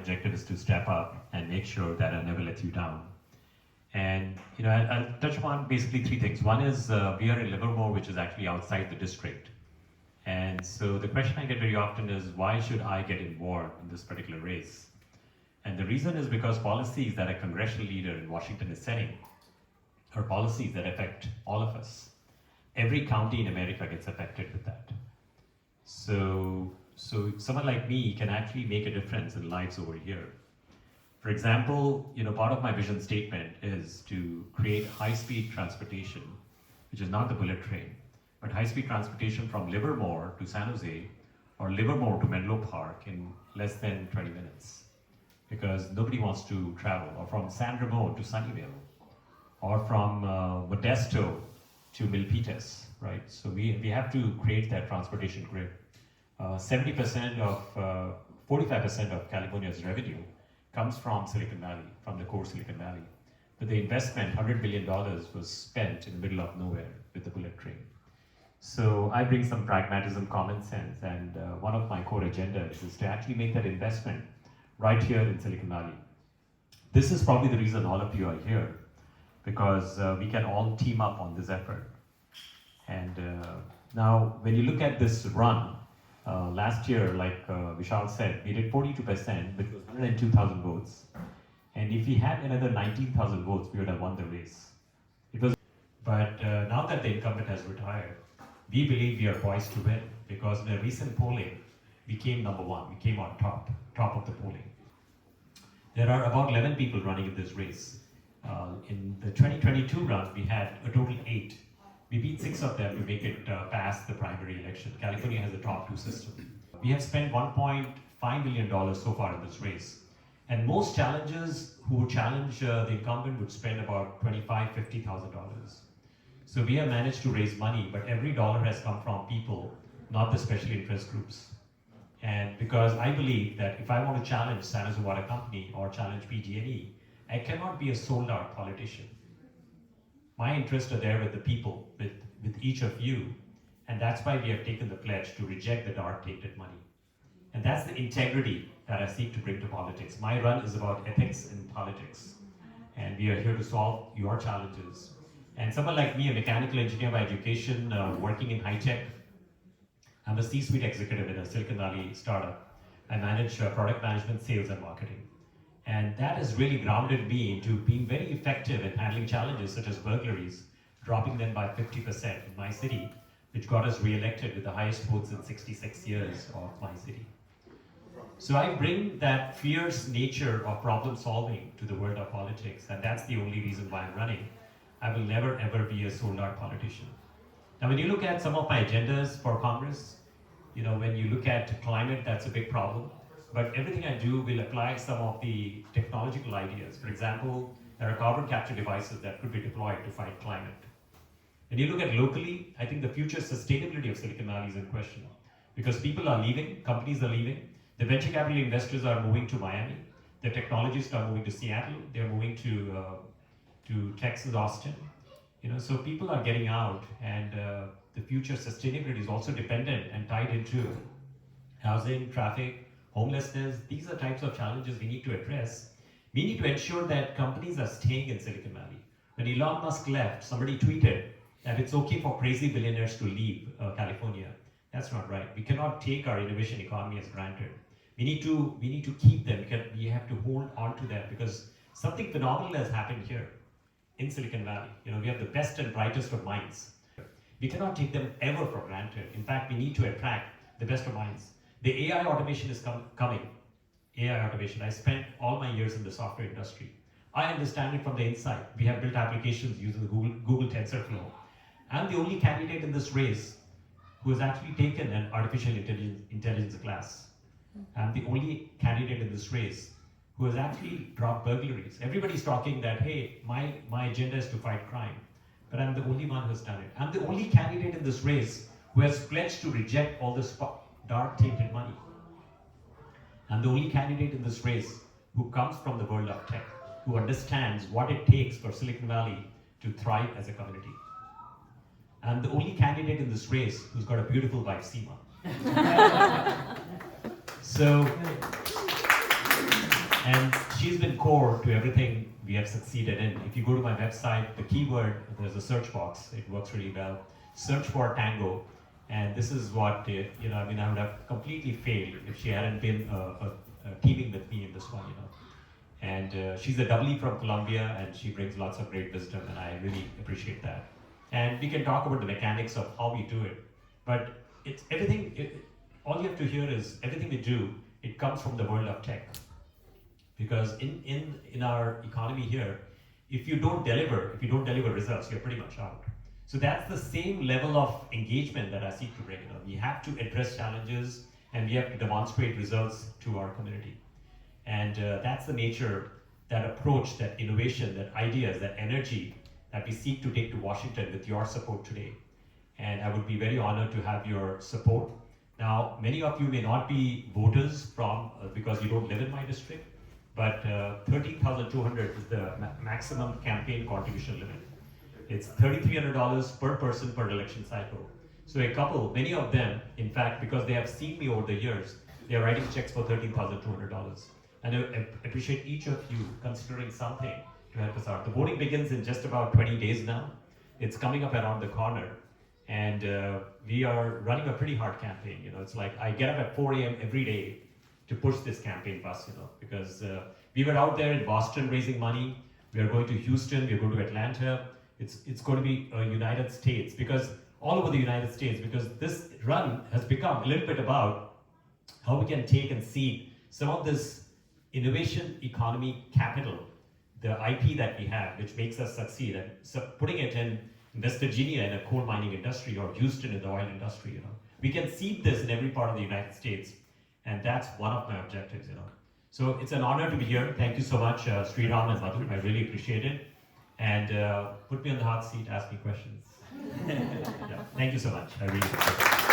objective is to step up and make sure that I never let you down. And I'll touch upon basically three things. One is we are in Livermore, which is actually outside the district. And so the question I get very often is, why should I get involved in this particular race? And the reason is because policies that a congressional leader in Washington is setting are policies that affect all of us. Every county in America gets affected with that. So someone like me can actually make a difference in lives over here. For example, part of my vision statement is to create high-speed transportation, which is not the bullet train, but high-speed transportation from Livermore to San Jose or Livermore to Menlo Park in less than 20 minutes. Because nobody wants to travel, or from San Ramon to Sunnyvale, or from Modesto to Milpitas, right? So we have to create that transportation grid. 45% of California's revenue comes from Silicon Valley, from the core Silicon Valley. But the investment, $100 billion, was spent in the middle of nowhere with the bullet train. So I bring some pragmatism, common sense, and one of my core agendas is to actually make that investment right here in Silicon Valley. This is probably the reason all of you are here, because we can all team up on this effort. And now, when you look at this run, last year, like Vishal said, we did 42%, which was 102,000 votes. And if we had another 19,000 votes, we would have won the race. But now that the incumbent has retired, we believe we are poised to win, because in a recent polling, we came number one. We came on top of the polling. There are about 11 people running in this race. In the 2022 run, we had a total 8. We beat 6 of them to make it past the primary election. California has a top 2 system. We have spent $1.5 million so far in this race. And most challengers who would challenge the incumbent would spend about $25,000, $50,000. So we have managed to raise money, but every dollar has come from people, not the special interest groups. And because I believe that if I want to challenge San Jose Water Company or challenge PG&E, I cannot be a sold out politician. My interests are there with the people, with each of you, and that's why we have taken the pledge to reject the dark tainted money. And that's the integrity that I seek to bring to politics. My run is about ethics in politics, and we are here to solve your challenges. And someone like me, a mechanical engineer by education, working in high tech, I'm a C-suite executive in a Silicon Valley startup. I manage product management, sales, and marketing. And that has really grounded me into being very effective in handling challenges such as burglaries, dropping them by 50% in my city, which got us reelected with the highest votes in 66 years of my city. So I bring that fierce nature of problem solving to the world of politics, and that's the only reason why I'm running. I will never ever be a sold out politician. Now when you look at some of my agendas for Congress, when you look at climate, that's a big problem. But everything I do will apply some of the technological ideas. For example, there are carbon capture devices that could be deployed to fight climate. When you look at locally, I think the future sustainability of Silicon Valley is in question. Because people are leaving, companies are leaving, the venture capital investors are moving to Miami, the technologists are moving to Seattle, they're moving to Texas, Austin. So people are getting out, and the future sustainability is also dependent and tied into housing, traffic, homelessness. These are types of challenges we need to address. We need to ensure that companies are staying in Silicon Valley. When Elon Musk left, somebody tweeted that it's okay for crazy billionaires to leave California. That's not right. We cannot take our innovation economy as granted. We need to keep them. We have to hold on to them, because something phenomenal has happened here in Silicon Valley. We have the best and brightest of minds. We cannot take them ever for granted. In fact, we need to attract the best of minds. The AI automation is coming. AI automation. I spent all my years in the software industry. I understand it from the inside. We have built applications using the Google TensorFlow. I'm the only candidate in this race who has actually taken an artificial intelligence class. I'm the only candidate in this race who has actually dropped burglaries. Everybody's talking that, hey, my agenda is to fight crime, but I'm the only one who has done it. I'm the only candidate in this race who has pledged to reject all this dark tainted money. I'm the only candidate in this race who comes from the world of tech, who understands what it takes for Silicon Valley to thrive as a community. I'm the only candidate in this race who's got a beautiful wife, Seema. So And she's been core to everything we have succeeded in. If you go to my website, the keyword, there's a search box, it works really well. Search for Tango, and this is what, I would have completely failed if she hadn't been teaming with me in this one, And she's a doubly from Colombia, and she brings lots of great wisdom, and I really appreciate that. And we can talk about the mechanics of how we do it, but it's everything, all you have to hear is everything we do, it comes from the world of tech. Because in our economy here, if you don't deliver results, you're pretty much out. So that's the same level of engagement that I seek to bring. We have to address challenges, and we have to demonstrate results to our community. And that's the nature, that approach, that innovation, that ideas, that energy that we seek to take to Washington with your support today. And I would be very honored to have your support. Now, many of you may not be voters from because you don't live in my district, but $13,200 is the maximum campaign contribution limit. It's $3,300 per person per election cycle. So a couple, many of them, in fact, because they have seen me over the years, they are writing checks for $13,200. And I appreciate each of you considering something to help us out. The voting begins in just about 20 days now. It's coming up around the corner. And we are running a pretty hard campaign. It's like I get up at 4 a.m. every day to push this campaign bus, because we were out there in Boston raising money. We are going to Houston, we are going to Atlanta. It's going to be United States, because all over the United States, because this run has become a little bit about how we can take and seed some of this innovation economy capital, the IP that we have, which makes us succeed, and so putting it in West Virginia in a coal mining industry, or Houston in the oil industry. We can seed this in every part of the United States, and that's one of my objectives. So it's an honor to be here. Thank you so much, Sriram and Madhu. I really appreciate it. And put me on the hot seat, ask me questions. Yeah. Thank you so much. I really appreciate it.